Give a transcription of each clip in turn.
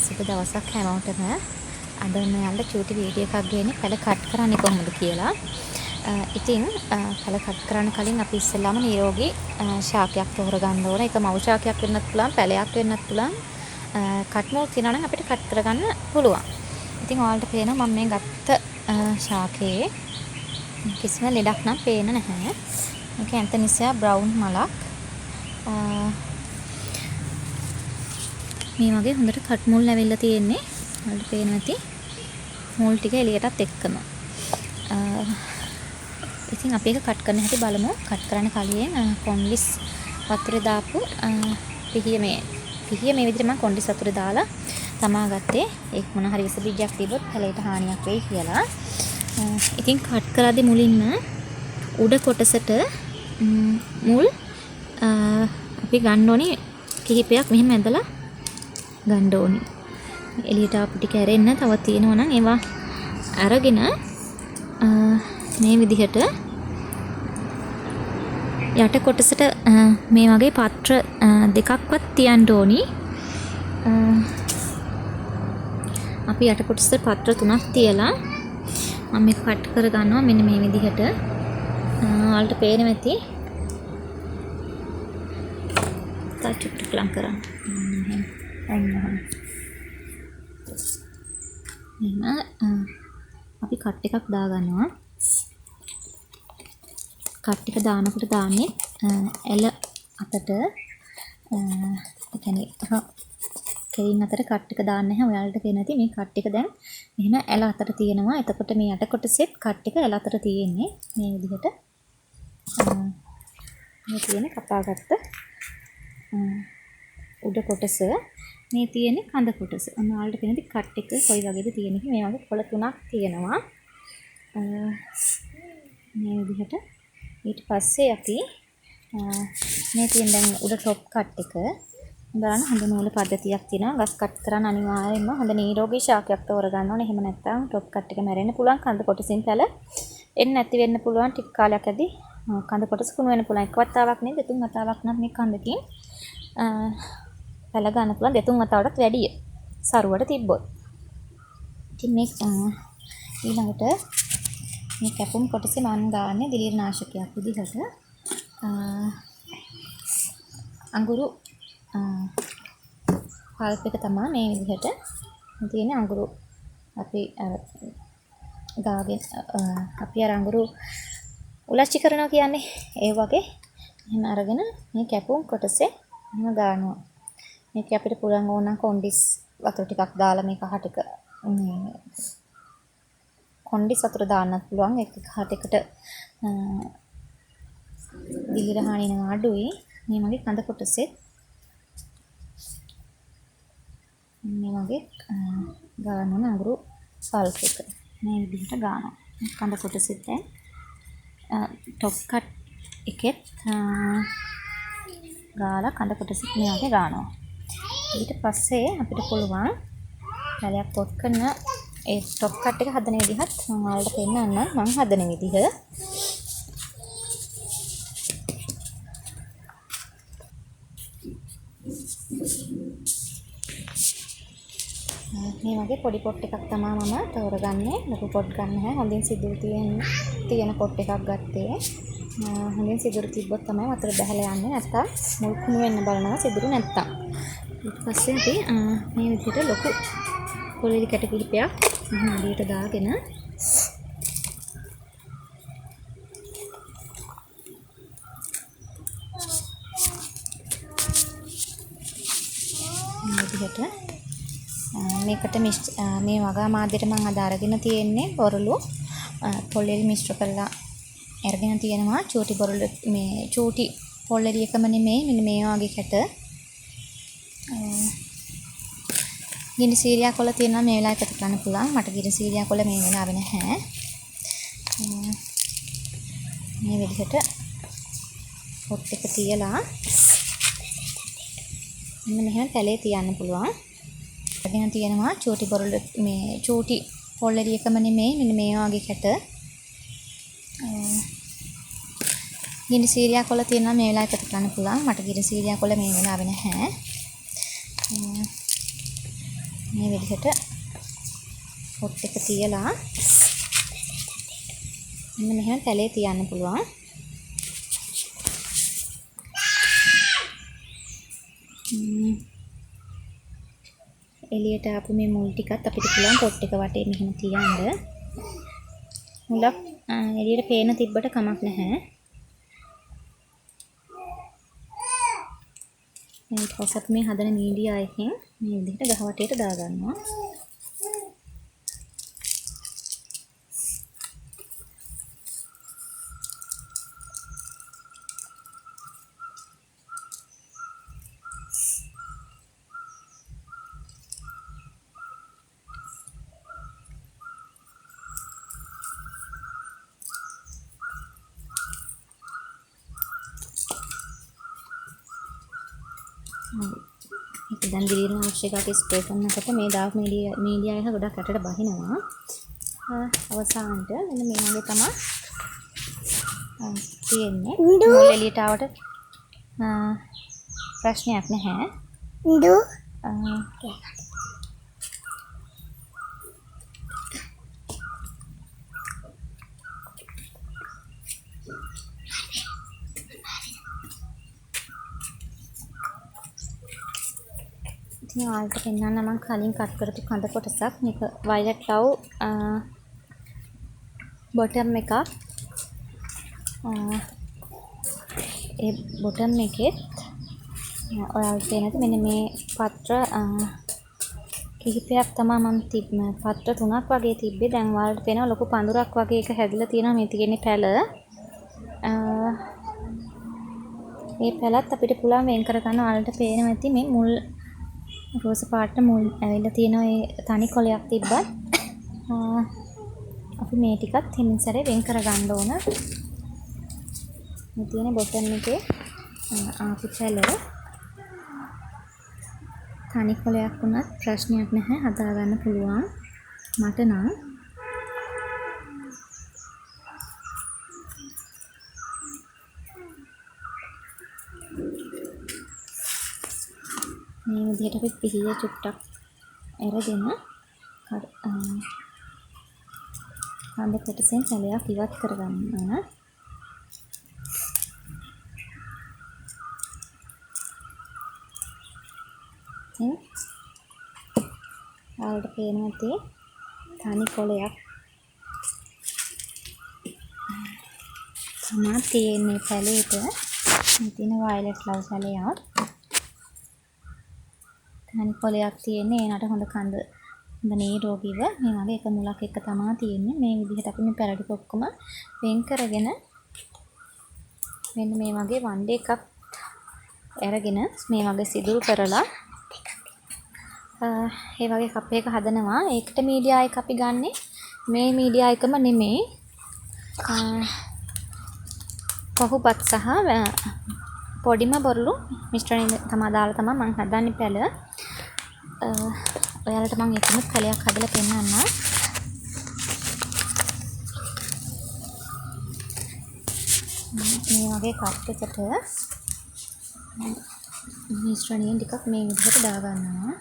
සුබ දවසක් හැමෝටම. අද මම චූටි වීඩියෝ එකක් ගේන්නේ පැල කට් කරන්නේ කොහොමද කියලා. ඉතින් පැල කට් කරන්න කලින් අපි ඉස්සෙල්ලාම නිරෝගී ශාකයක් තෝරගන්න ඕනේ. ඒක මව් ශාකයක් වෙන්නත් පුළුවන්, පැලයක් වෙන්නත් පුළුවන්. කට් මෝල් තියනවා නම් අපිට කට් කරගන්න පුළුවන්. ඉතින් ඔයාලට පේනවා මම මේ ගත්ත ශාකයේ කිසිම ලෙඩක් නම් පේන්නේ නැහැ. මේක ඇන්තනිසියා බ්‍රවුන් මලක්. මේ වගේ හොඳට කට් මුල් ඇවිල්ලා තියෙන්නේ. ඔයාලට පේනවා ඇති. මුල් ටික එළියටත් එක්කම. ඉතින් අපි ඒක කට් කරන හැටි බලමු. කට් කරන්න කලින් කොන්ඩිස් වතුරේ දාපු පිහිය මේ විදිහට මම කොන්ඩිස් වතුරේ දාලා තමා ගත්තේ. ඒක මොන හරි විස බීජයක් තිබ්බොත් පැලේට හානියක් වෙයි කියලා. ඉතින් කට් කරද්දී මුලින්ම උඩ කොටසට මුල් අපි ගන්න ඕනේ කිහිපයක් මෙහෙම ඇදලා ගන්න ඕනේ. එළියට ආපු ටික ඇරෙන්න තව තියෙනවා නම් ඒවා අරගෙන මේ විදිහට යට කොටසට මේ වගේ පත්‍ර දෙකක්වත් තියන්න ඕනි. අපි යට කොටසට පත්‍ර 3ක් තියලා මම මේක කට් කර ගන්නවා මෙන්න මේ විදිහට. ඔයාලට පේනවා ඇති. තාචුට්ටක් ලං කරන්න. අපි කට් එකක් දාගන්නවා. කට් එක දානකොට දාන්නේ ඇල අතට ඒ කියන්නේ කෙලින් අතට කට් එක දාන්න නැහැ. ඔයාලට පේන ඇති මේ කට් එක දැන් මෙහෙම ඇල අතට තියෙනවා. එතකොට මේ යට කොටසෙත් කට් එක ඇල අතට තියෙන්නේ මේ විදිහට. මේ තියෙන කපාගත්ත උඩ කොටස මේ තියෙන්නේ කඳ කොටස. ඔයාලට පේන ඇති කට් එක කොයි වගේද තියෙන්නේ. මේ වගේ කොළ 3ක් තියෙනවා. මේ විදිහට ඊට පස්සේ අපි මේ තියෙන දැන් උඩ টොප් කට් එක බලන්න හොඳ නූල පද්ධතියක් තියෙනවා. ගස් කට් කරන්න අනිවාර්යයෙන්ම හොඳ නිරෝගී ශාකයක් තෝරගන්න ඕනේ. එහෙම නැත්නම් টොප් කට් එක මැරෙන්න පුළුවන්. කඳ කොටසින් පැල එන්න නැති වෙන්න පුළුවන්. ටික කාලයක් ඇද්දි කඳ කොටස කුණු වෙන්න පුළුවන්. එක වතාවක් නෙවෙයි දෙතුන් වතාවක් නම් මේ කඳකින් පැල ගන්න පුළුවන්. දෙතුන් වතාවටත් වැඩිය සරුවට තිබ්බොත්. ඉතින් මේ ඊළඟට මේ කැපුම් කොටසේ මම ගාන්නේ දිලීරනාශකයක් විදිහට අඟුරු පල්ප් එක තමයි මේ විදිහට තියෙන අඟුරු අපි ගාගෙන අපි අර අඟුරු උලච්චි කරනවා කියන්නේ ඒ වගේ එහෙම අරගෙන මේ කැපුම් කොටසේ එහෙම ගන්නවා. මේක අපිට පුළුවන් ඕන කොන්ඩිස් වතුර ටිකක් දාලා මේක හටක කොන්ඩිස් වතුර දාන්නත් පුළුවන්. ඒක හටකට දිලිර හානින අඩුයි. මේ වගේ කඳ කොටසේ මේ වගේ ගානන අඟුරු පල්ප් එක මේ විදිහට ගන්නවා. කඳ කොටසෙත් දැන් টොප් කට් එකෙත් ගාලා කඳ කොටසෙත් මේ වගේ ගන්නවා. ඊට පස්සේ අපිට පුළුවන් පැලයක් පොත් කරන ඒ টොප් කට් එක හදන විදිහත් මම ඔයාලට පෙන්නන්නම්. මම හදන විදිහ මේ වගේ පොඩි පොට් එකක් තමයි මම තෝරගන්නේ. ලොකු පොට් ගන්න නැහැ. හොඳින් සිදුරු තියෙන පොට් එකක් ගත්තේ. හොඳින් සිදුරු තිබ්බොත් තමයි වතුර බහැලා යන්නේ. නැත්තම් මුල් කුණු වෙන්න බලනවා සිදුරු නැත්තම්. ඊට පස්සේ අපි මේ විදිහට ලොකු පොළොලි කැට කිහිපයක් අඩියට දාගෙන මේ විදිහට මේකට මේ වගා මාධ්‍යයට මම අද අරගෙන තියෙන්නේ බොරළු පොළොලි මිශ්‍ර කරලා අරගෙන තියෙනවා. චූටි බොරළු මේ චූටි පොළොලි එකම නෙමෙයි මෙන්න මේ වගේ කැට. ගිනි සීරියා කොළ තියෙනවා මේ වෙලාවට එකතු කරන්න පුළුවන්. මට ගිනි සීරියා කොළ මේ වෙලාවේ නැහැ. මේ විදිහට පොට් එක තියලා මෙන්න මෙහෙම පැලේ තියන්න පුළුවන්. අරගෙන තියෙනවා චූටි බොරළු මේ චූටි පොළොලි එකම නෙමෙයි මෙන්න මේ වගේ කැට. ගිනි සීරියා කොළ තියෙනවා මේ වෙලාවට එකතු කරන්න පුළුවන්. මට ගිනි සීරියා කොළ මේ වෙලාවේ නැහැ. මේ විදිහට පොට් එක තියලා මෙන්න මෙහෙම පැලේ තියන්න පුළුවන්. එළියට ආපු මේ මුල් ටිකත් අපිට පුළුවන් පොට් එක වටේ මෙහෙම තියන්න. මුලක් එළියට පේන තිබ්බට කමක් නැහැ. ඊට පස්සේ අපි මේ හදන මීඩියා එකෙන් මේ විදිහට ගහ වටේට දාගන්නවා. ඒක දැන් දිලින අවශ්‍යකතාවට ස්ප්‍රේ කරනකොට මේ ඩාර්ක් මීඩියා එක ගොඩක් යටට බහිනවා. අවසානට මෙන්න මේ වගේ තමයි තියෙන්නේ. මුල් එළියට ආවට ප්‍රශ්නයක් නැහැ. ඉතින් ඔයාලට පෙන්නන්න මම කලින් කට් කරපු කඳ කොටසක්. මේක violet love bottom එකක්. ඒ bottom එකෙත් ඔයාලට පේනද මෙන්න මේ පත්‍ර කිහිපයක් තමයි මම පත්‍ර 3ක් වගේ තිබ්බේ. දැන් ඔයාලට පේනවා ලොකු පඳුරක් වගේ එක හැදිලා තියෙනවා. මේ තියෙන්නේ පැල. මේ පැලත් අපිට පුළුවන් වෙන් කර ගන්න. ඔයාලට පේනවා ඇති මේ මුල් රෝස පාට මුල් ඇවිල්ලා තියෙනවා. ඒ තනි කොළයක් තිබ්බත් අපි මේ ටිකත් හිමින් සැරේ වෙන් කර ගන්න ඕන. මේ තියෙන බොටම් එකේ ආපු පැල තනි කොළයක් වුණත් ප්‍රශ්නයක් නැහැ, හදා ගන්න පුළුවන්. මට නම් මේ විදිහට අපි පිහිය චුට්ටක් අරගෙන කඳ කොටසෙන් සැලයක් ඉවත් කරගන්න ඕන. ආල්ට පේනවා ඇති තනි කොළයක් තමයි තියෙන්නේ පැලේට. මේ තියෙන violet love සැලයක්. තනි කොළයක් තියෙන්නේ. ඒනට හොඳ කඳ හොඳ නිරෝගීව මේ වගේ එක මුලක් එක තමයි තියෙන්නේ. මේ විදිහට අපි මේ පැල ටික ඔක්කොම වෙන් කරගෙන මෙන්න මේ වගේ වණ්ඩේ එකක් අරගෙන මේ වගේ සිදුරු කරලා ඒ වගේ කප් එකක හදනවා. ඒකට මීඩියා එක අපි ගන්නෙ මේ මීඩියා එකම නෙමෙයි. කොහොපත් සහ පොඩිම බොරළු මිශ්‍රණය තමයි දාලා තමයි මම හදන්නේ පැල. ඔයාලට මම එකම පැලයක් හදලා පෙන්නන්නම්. මේ වගේ කප් එකට මිශ්‍රණය ටිකක් මේ විදිහට දාගන්නවා.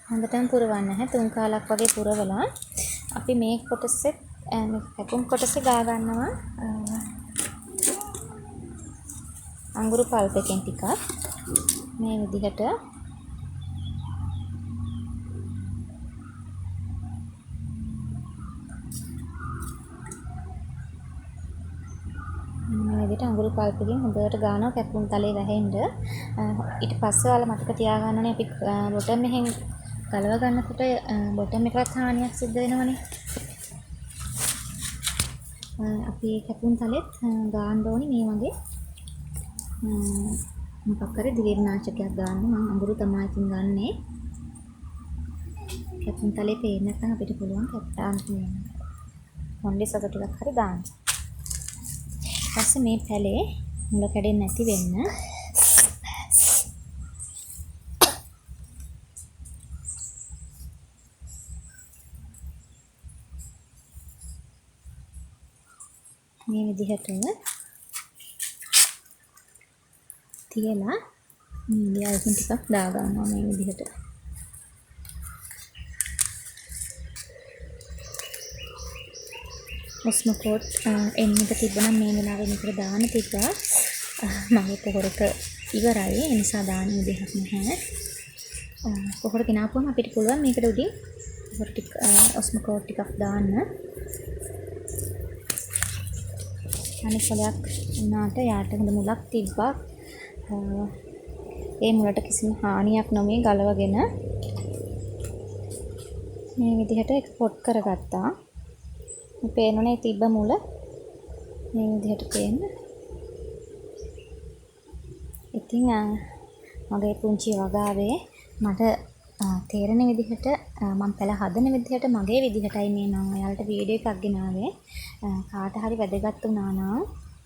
හොඳටම පුරවන්න නැහැ. 3 කාලක් වගේ පුරවලා අපි මේ කොටසෙත් පැකුම් කොටසේ ගා ගන්නවා අඟුරු පල්ප් එකෙන් ටිකක් මේ විදිහට. මේ විදිහට අඟුරු පල්ප් එකෙන් හොඳට ගානවා පැකුම් තලේ වැහෙන්න. ඊට පස්සේ ඔයාලා මතක තියාගන්න ඕනේ අපි බොටම් එකෙන් ගලව ගන්නකොට බොටම් එකකට හානියක් සිද්ධ වෙනවනේ. අපි කැපුම් තලෙත් ගාන්න ඕනේ මේ වගේ මොකක් හරි දිලිරනාශකයක් ගන්න. මම අඟුරු තමයි ඉතින් ගන්නෙ. කැපුම් තලේ පේන්නේ නැත්නම් අපිට පුළුවන් කැප්ටාන් කොණ්ඩේ සතු ටිකක් හරි දාන්න. ඊපස්සේ මේ පැලේ මුල කැඩෙන්නේ නැති වෙන්න මේ විදිහට තියලා මීඩියාවකින් ටිකක් දාගන්නවා මේ විදිහට. ඔස්මෝකෝට් එන්නක තිබුණා මේ වෙලාවේ මේකට දාන්න තිබ්බා. මගේ පොහොරක ඉවරයි. ඒ නිසා දාන්න විදිහක් නැහැ. පොහොර ගෙනාපුවම අපිට පුළුවන් මේකට උඩින් පොහොර ටික ඔස්මෝකෝට් ටිකක් දාන්න. අනිත් සලයක් උනාට යාට හොඳ මුලක් තිබ්බා. ඒ මුලට කිසිම හානියක් නොමේ ගලවගෙන මේ විදිහට එක පොට් කරගත්තා. පේනනේ තිබ්බ මුල මේ විදිහට පේන. ඉතින් මගේ පුංචි වගාවේ මට තේරෙන විදිහට මම පළ හදන විදිහට මගේ විදිහටයි මේ මම ඔයාලට වීඩියෝ එකක් ගෙනාවේ. කාට හරි වැදගත් වුණා නම්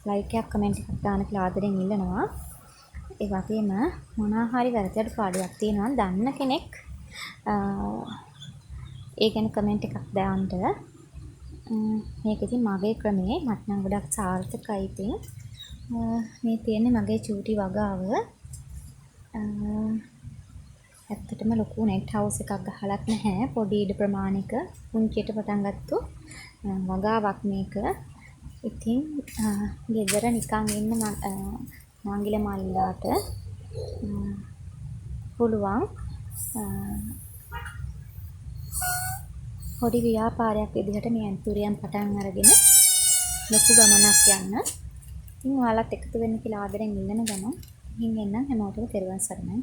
ලයික් එකක් කමෙන්ට් එකක් දාන්න කියලා ආදරෙන් ඉල්ලනවා. ඒ වගේම මොනවා හරි වැරදි අඩුපාඩුවක් තියෙනවා දන්න කෙනෙක් ඒ ගැන කමෙන්ට් එකක් දාන්න. මේක ඉතින් මගේ ක්‍රමේ මට නම් ගොඩක් සාර්ථකයි ඉතින්. මේ තියෙන්නේ මගේ චූටි වගාව. ඇත්තටම ලොකු නෙට් හවුස් එකක් ගහලත් නැහැ. පොඩි ඉඩ ප්‍රමාණික පුංචියට පටන් ගත්තු වගාවක් මේක. ඉතින් ගෙදර නිකන් ඉන්න මංගිල මල්ලාට පුළුවන් පොඩි ව්‍යාපාරයක් විදිහට මේ ඇන්තූරියම් පටන් අරගෙන ලොකු ගමනක් යන්න. ඉතින් ඔයාලත් එකතු වෙන්න කියලා ආදරෙන් ඉල්ලන ගමන් ඉතින් එන්නම් හැමෝටම තෙරුවන් සරණයි.